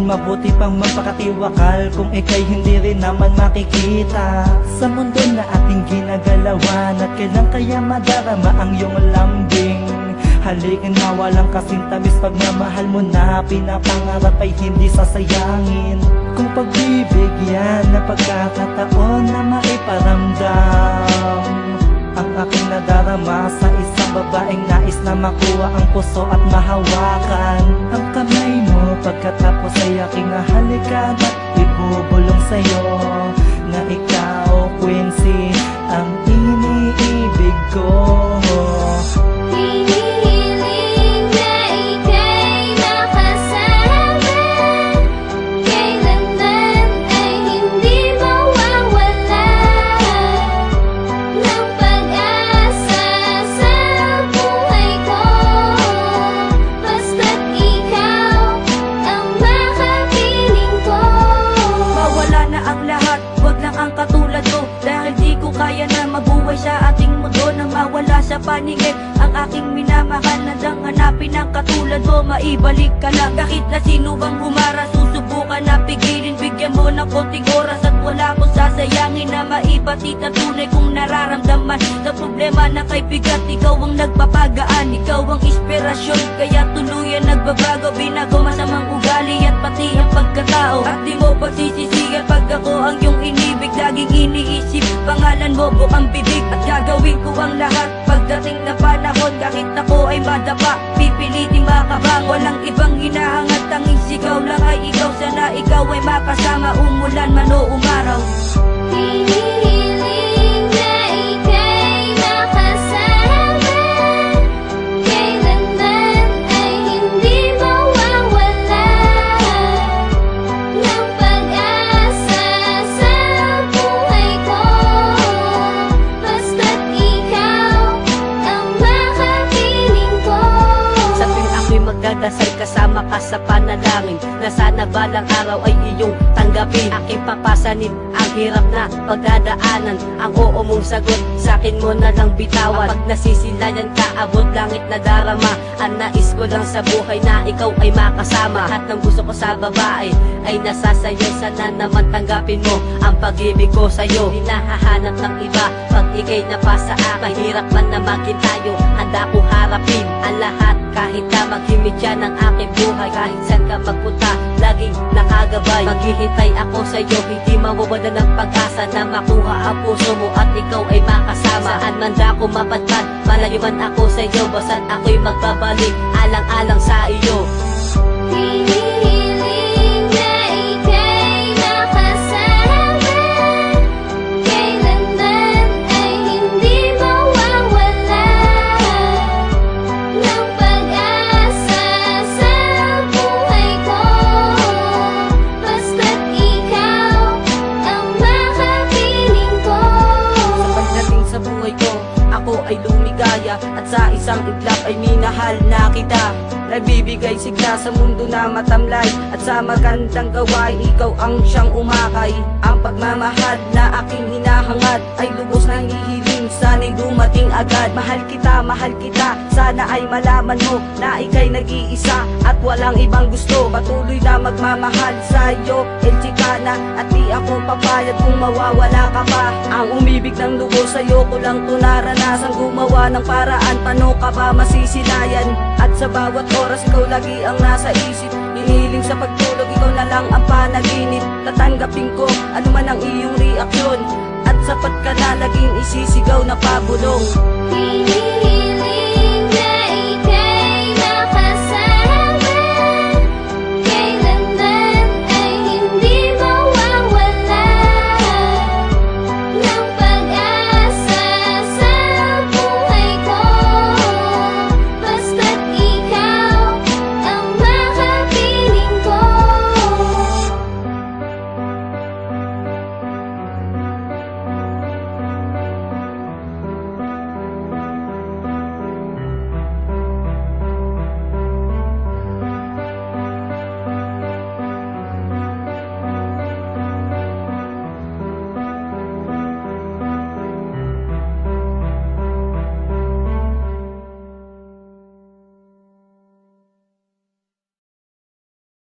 Mabuti pang magpakatiwakal kung ika'y hindi rin naman makikita sa mundo na ating ginagalawan. At kailan kaya madarama ang iyong lambing? Halikin na walang kasintamis, pagmamahal mo na pinapangarap ay hindi sasayangin. Kung pagbibigyan na pagkakataon na maiparamdam ang aking nadarama sa isang babaeng nais na makuha ang puso at mahawakan ang kamay mo. Pagkatapos ay aking halikan at ibubulong sa'yo na ikaw, Quincy, ang iniibig ko. Sa ating mundo na mawala sa paningin ang aking minamahal na dang hanapin ang katulad mo. Maibalik ka lang kahit na sino bang humara, susubukan na pigilin. Bigyan mo ng konting oras at wala ko sasayangin na maibatid na tunay kong nararamdaman. Sa problema na kay bigat, ikaw ang nagpapagaan, ikaw ang inspirasyon, kaya tuluyan nagbabago. Binago masamang ugali at pati ang pagkatao, at di mo pagsisisigan pag ako ang iyong inibig. Laging iniisip pangalan mo buong bibig, at gagawin ko ang lahat pagdating na panahon. Kahit ako ay madapa, pipiliting makabang. Walang ibang hinahangat, tanging sigaw lang ay ikaw. Sana ikaw ay makasama, umulan man o umaraw. Hinihiling na ika'y makasama, kailanman ay hindi mawawala ng pag-asa sa buhay ko. Basta't ikaw ang makapiling ko. Sa tuwing ako'y magdadasal, kasama ka sa panalangin, na sana balang araw ay iyong tanggapin. Aking papasanin ang hirap na pagdadaanan, ang oo mong sagot sa'kin mo na lang bitawan. Pag nasisilayan ka, abot langit na darama. Ang nais ko lang sa buhay na ikaw ay makasama. Lahat ng gusto ko sa babae ay nasa sayo. Sana naman tanggapin mo ang pag-ibig ko sa'yo. Di nahahanap ng iba pag ika'y napasa akin. Mahirap man na maging tayo, handa ko harapin ang lahat. Kahit na maghimit yan ang aking buhay, kahit saan ka magpunta, laging nakagabay. Maghihintay ako sa'yo, hindi mawawala ng pag-asa na makuha ang puso mo at ikaw ay makasama. Saan man ako mapadpad, malayo man ako sa'yo, basta't ako'y magbabalik alang-alang sa iyo. Hinihiling na ika'y makasama, kailanman ay hindi mawawala ng pag-asa sa buhay ko. Basta't ikaw ang makapiling ko. Sa pagdating sa buhay ko, ako ay lumigaya, at sa isang iglap ay minahal na kita. Nagbibigay sigla sa mundo na matamlay, at sa magandang gawain ikaw ang siyang umakay. Ang pagmamahal na aking hinahangad ay lubos na hihiling, sana'y dumating agad. Mahal kita, sana ay malaman mo na ika'y nag-iisa at walang ibang gusto. Patuloy na magmamahal sa'yo, El Chicana, at di ako papayag kung mawawala ka pa. Ang umibig ng lubos sa'yo ko lang to naranasan, gumawa ng paraan, paano ka ba masisilayan? At sa bawat oras ikaw lagi ang nasa isip, hinihiling sa pagtulog ikaw na lang ang panaginip. Tatanggapin ko ano man ang iyong reaksyon, at sapat ka na laging isisigaw na pabulong. Hinihiling